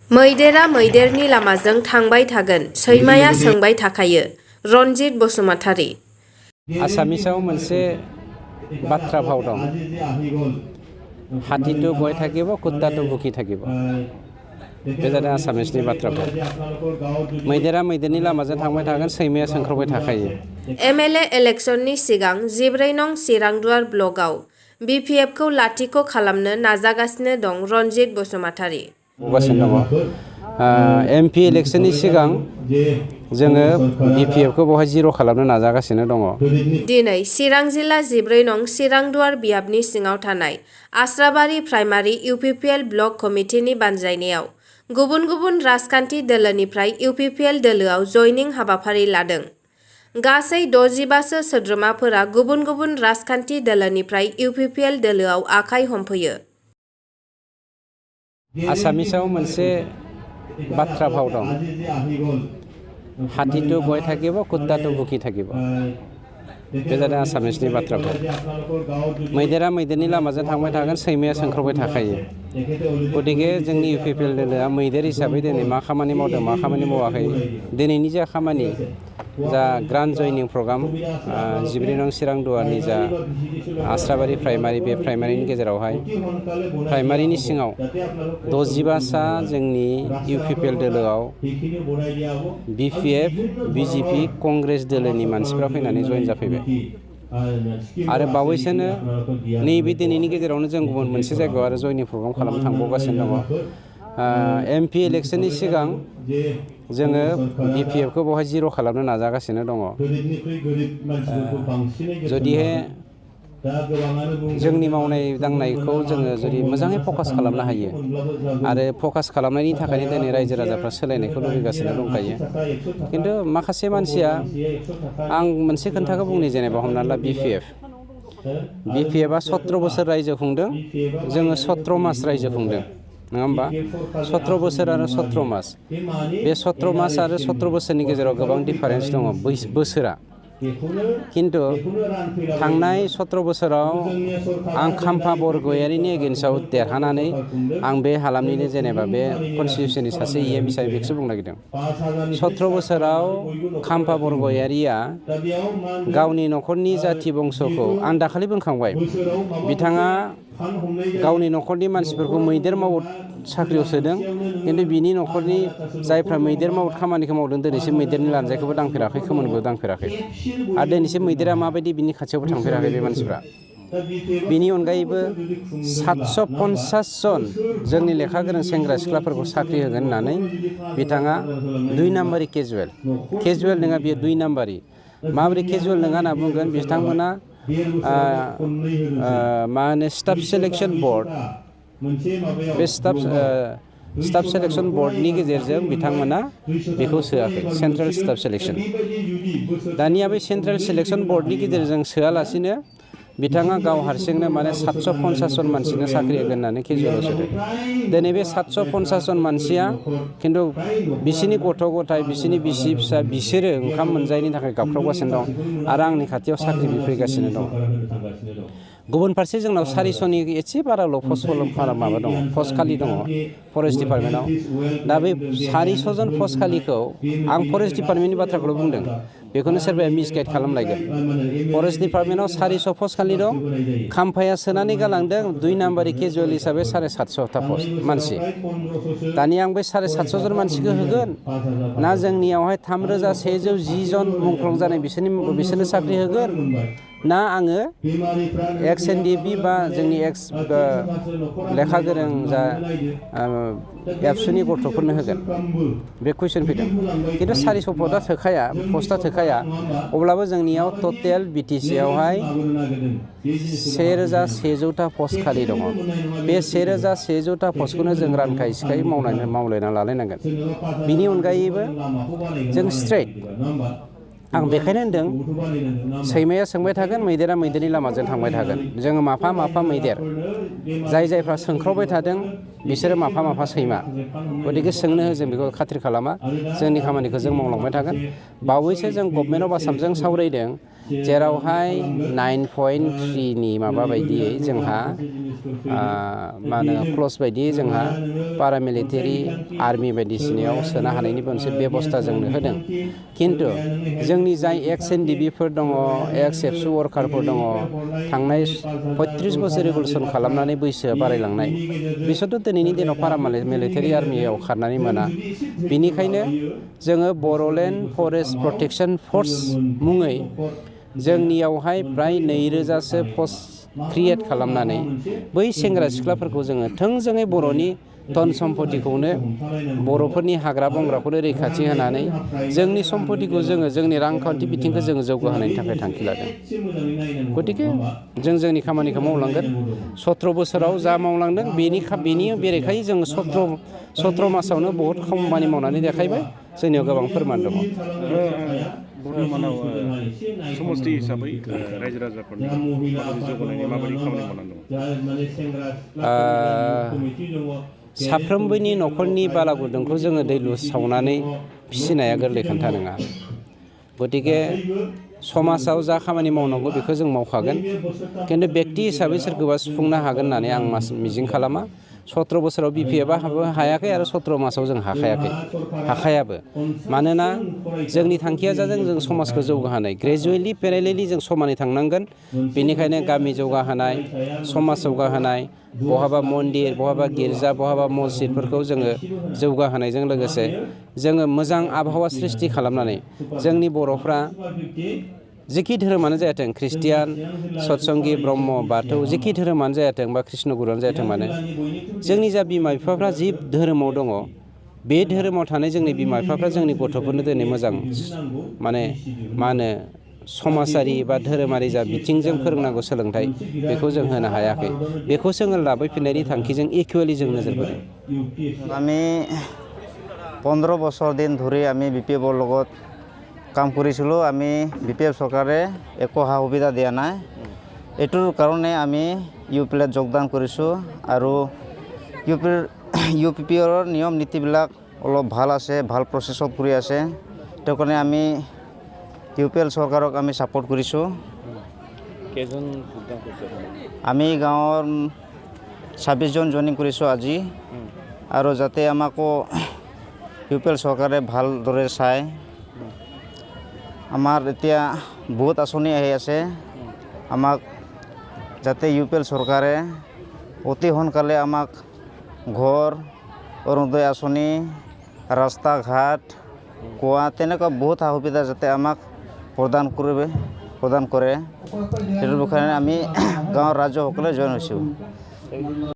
मैदेरा मैदेरनि लामाजों थांबाय थागोन, सैमाया सोंबाय थाखायो। रनजित बसुमतारी। आसामिसाव मोनसे बाथ्रा भाव दं, हाथितो गय थाकिब कुत्तातो भुखि थाकिब। बे जादों आसामिसनि बाथ्रा भाव। मैदेरा मैदेरनि लामाजों थांबाय थागोन, सैमाया सोंख्रावबाय थाखायो। एमएलए इलेक्शननि सिगां 14 नं चिरांदुवार ब्लकआव बिपिएफखौ लाथिख' खालामनो नाजागासिनो दं रनजित बसुमतारी। एमपि इलेक्शननि सिगां जोङो बिपिएफखौ बहाय जिर' खालामनो नाजागासिनो दङ। दिनै चिरां जिल्ला 14 नं चिरांदुवार बियाबनि सिङाव थानाय आस्राबारि प्राइमारि इउपिपिएल ब्लक कमिटिनि बानजायनायाव गुबुन गुबुन राजखान्थि दोलोनिफ्राय इउपिपिएल दोलोआव जयनिं हाबाफारि लादों। गासै 65 सोद्रोमाफोरा गुबुन गुबुन राजखान्थि दोलोनिफ्राय इउपिपिएल दोलोआव आखाइ हमफैयो। आसामिसाव मोनसे बाथ्रा भाव दं, हाथितो गय थाकिब कुत्तातो भुखि थाकिब। बे जादों आसामिसनि बाथ्रा भाव। मैदेरा मैदेरनि लामाजों थांबाय थागोन, सैमाया सोंख्रावबाय थाखायो। गतिके जोंनि इउपिपिएल दोलोआ मैदेर हिसाबै दिनै मा खामानि मावदों मा खामानि मावाखै, दिनैनि जा खामानि जा ग्रान्ड जयनिं प्रग्राम 14 नं चिरांदुवारनि जा आस्राबारि प्राइमारि, बे प्राइमारिनि गेजेरावहाय प्राइमारिनि सिङाव 65 सा जोंनि इउपिपिएल दोलोआव बिपिएफ, बिजेपि, कंग्रेस दोलोनि मानसिफ्रा फैनानै जयन जाफैबाय। आरो बावैसोनो नैबे दिनैनि गेजेरावनो जों गुबुन मोनसे जायगायाव आरो जयनिं प्रग्राम खालामनो थांबावगासिनो दङ। एमपि इलेक्शननि सिगां जोङो बिपिएफखौ बहाय जिर' खालामनो नाजागासिनो दङ। जुदिहे जोंनि मावनाय दांनायखौ जोङो जुदि मोजाङै फकास खालामनो हायो, आरो फकास खालामनायनि थाखायनो दिनै रायजो राजाफ्रा सोलायनायखौ लुबैगासिनो दंखायो। खिन्थु माखासे मानसिया, आं मोनसे खोन्थाखौ बुंनि, जेनेबा हमना ला बिपिएफआ 17 बोसोर रायजो खुंदों, जोङो 17 मास रायजो खुंदों, नङा होमबा? 17 बोसोर आरो 17 मास। बे 17 मास आरो 17 बोसोरनि गेजेराव गोबां डिफारेन्स दङ बोसोरा। खिन्थु थांनाय 17 बोसोराव आं खाम्फा बरगयारिनि एगेन्स्टआव देरहानानै आं बे हालामनिनो जेनेबा बे कनस्टिटिउसननि सासे इएम हिसाबै बेखौसो बुंनो नागिरदों। 17 बोसोराव खाम्फा बरगयारिया गावनि न'खरनि जाथि बंस'खौ, आं दाखालि बुंखांबाय, बिथाङा गावनि न'खरनि मानसिफोरखौ मैदेर मावद साख्रियाव सोदों, खिन्थु बिनि न'खरनि जायफ्रा मैदेर मावद खामानिखौ मावदों दिनैसिम मैदेरनि लानजायखौबो दांफेराखै, खोमोनबो दांफेराखै, आरो दिनैसिम मैदेरा माबायदि बिनि खाथियावबो थांफेराखै बे मानसिफ्रा। बिनि अनगायैबो 750 जन जोंनि लेखा गोरों सेंग्रा सिख्लाफोरखौ साख्रि होगोन होननानै बिथाङा 2 नाम्बारि केजुवेल नङा, बियो 2 नाम्बारि। माबोरै केजुवेल नङा होनना बुंगोन, बिथांमोना मा होनो स्टाफ सेलेक्शन बर्ड, बे स्टाफ सेलेक्शन बर्डनि गेजेरजों बिथांमोना बेखौ सोआखै, सेन्ट्रेल स्टाफ सेलेक्शन। दानिया बे सेन्ट्रेल सेलेक्शन बर्डनि गेजेरजों सोआलासिनो बिथाङा गाव हारसिंनो माने 750 जन मानसिनो साख्रि होगोन होननानै केजुवेलाव सोदों। दिनै बे 750 जन मानसिया खिन्थु बिसिनि गथ' गथाय, बिसिनि बिसि फिसा, बिसोरो ओंखाम मोनजायैनि थाखाय गाबख्रावगासिनो दं, आरो आंनि खाथियाव साख्रि बिफैगासिनो दं। गुबुन फारसे जोंनाव 400नि एसे बाराल' माबा दङ, पस्ट खालि दङ फरेस्ट डिपार्टमेन्टआव। दा बे 400 जन पस्ट खालिखौ, आं फरेस्ट डिपार्टमेन्टनि बाथ्राखौल' बुंदों, बेखौनो सोरबाया मिसगाइड खालामलायगोन। फरेस्ट डिपार्टमेन्टआव 400 पस्ट खालि दं, खाम्फाया सोनानै गालांदों 2 नाम्बारि केजुवेल हिसाबै 750टा पस्ट मानसि। दानिया आं बे 750 जन मानसिखौ होगोन ना जोंनियावहाय 3110 जन मुंख्लं जानाय बिसोरनो साख्रि होगोन, ना आङो एक्स एनडिएफबि बा जोंनि एक्स लेखा गोरों जा एबसुनि गथ'फोरनो होगोन, बे कुइसन फैदों। खिन्थु 400 पस्टआ थोखाया, अब्लाबो जोंनियाव टटेल बिटिसिआवहाय 1100टा पस्ट खालि दङ। बे 1100टा पस्टखौनो जों रानखाय सिखाय मावलायना लालायनांगोन। बिनि अनगायैबो जों स्ट्रेट, आं बेखायनो होनदों सैमाया सोंबाय थागोन, मैदेरा मैदेरनि लामाजों थांबाय थागोन। जोङो माफा मैदेर, जायफ्रा सोंख्रावबाय थादों बिसोरो माफा सैमा। गतिके सोंनो हो, जों बेखौ खाथिर खालामा, जोंनि खामानिखौ जों मावलांबाय थागोन। बावैसो जों गभर्नमेन्ट अफ आसामजों सावरायदों जेरावहाय 9.3 नि माबा बायदियै जोंहा मा होनो क्लस बायदियै जोंहा पारामिलिटारि आर्मि बायदिसिनायाव सोनो हानायनि मोनसे बेबस्था जोंनो होदों खिन्थु जोंनि जाय एक्स एनडिबिफोर दङ एक्स एबसु वार्कारफोर दङ थांनाय 35 बोसोर रिभलुसन खालामनानै बैसोआ बारायलांनाय बिसोरथ' दिनैनि दिनाव पारामिलिटारि आर्मियाव खारनानै मोना बेनिखायनो जोङो बर'लेण्ड फरेस्ट प्रटेक्शन फर्स मुङै जोंनियावहाय प्राय 2000सो पस्ट क्रिएट खालामनानै बै सेंग्रा सिख्लाफोरखौ जोङो थोंजोङै बर'नि धन सम्पतिखौनो बर'फोरनि हाग्रा बंग्राखौनो रैखाथि होनानै जोंनि सम्पतिखौ जोङो जोंनि रांखान्थि बिथिंखौ जोङो जौगाहोनायनि थाखाय थांखि लादों गतिके जों जोंनि खामानिखौ मावलांगोन 17 बोसोराव जा मावलांदों बेनि बेरेखायै जों 17 मासावनो बहुत खामानि मावनानै देखायबाय जोंनियाव गोबां फोरमान दङ बर्तमानाव समष्टि हिसाबै रायजो राजाफोरनि जौगानायनि माबायदि खामानि मावनानै दङ साफ्रोमबोनि न'खरनि बालागुदुंखौ जोङो दै लुस सावनानै फिसिनाया गोरलै खोथा नङा गतिके समाजाव जा खामानि मावनांगौ बेखौ जों मावखागोन खिन्थु बेक्ति हिसाबै सोरखौबा सुफुंनो हागोन होननानै आं मिजिं खालामा 17 बोसोराव बिपिएफआ हायाखै आरो 17 मासाव जों हाखायाबो मानोना जोंनि थांखिया जादों जों समाजखौ जौगाहोनाय ग्रेजुवेलि पेरेलेलि जों समानै थांनांगोन बेनिखायनो गामि जौगाहोनाय समाज जौगाहोनाय बहाबा मन्दिर बहाबा गिर्जा बहाबा मस्जिदफोरखौ जोङो जौगाहोनायजों लोगोसे जोङो मोजां आबहावा सृष्टि खालामनानै जोंनि बर'फ्रा जिखि धोरोमानो जायाथों ख्रिस्टियान सतसंगि ब्रह्म बाथौ जिखि धोरोमानो जायाथों बा कृष्ण गुरुआनो जायाथों मानो जोंनि जा बिमा बिफाफ्रा जि धोरोमाव दङ बे धोरोमाव थानाय जोंनि बिमा बिफाफ्रा जोंनि गथ'फोरनो दिनै मोजां माने मा होनो समाजारि बा धोरोमारि जा बिथिंजों फोरोंनांगौ सोलोंथाइ बेखौ जों होनो हायाखै बेखौ जोङो लाबोफिननायनि थांखिजों इकुवेलि जों नोजोर बोदों আমি 15 বছৰ দিন ধৰি আমি বিপিএফৰ লগত কাম কৰিছিলোঁ আমি বিপিএফ চৰকাৰে একো সা সুবিধা দিয়া নাই এইটোৰ কাৰণে আমি ইউপিএলত যোগদান কৰিছোঁ আৰু ইউপিপিৰ নিয়ম নীতিবিলাক অলপ ভাল আছে ভাল প্ৰচেছত কৰি আছে সেইটো কাৰণে আমি ইউপিএল চৰকাৰক আমি সাপোৰ্ট কৰিছোঁ আমি গাঁৱৰ 26 জন জইনিং কৰিছোঁ আজি আৰু যাতে আমাকো ইউপিএল চৰকাৰে ভালদৰে চায় আমাৰ এতিয়া বহুত আঁচনি আহি আছে আমাক যাতে ইউপিএল চৰকাৰে অতি সোনকালে আমাক ঘৰ অৰুণোদয় আঁচনি ৰাস্তা ঘাট কুঁৱা তেনেকুৱা বহুত সা সুবিধা যাতে আমাক প্ৰদান কৰে সেইটোৰ বিষয়ে আমি গাঁৱৰ ৰাইজসকলে জইন হৈছোঁ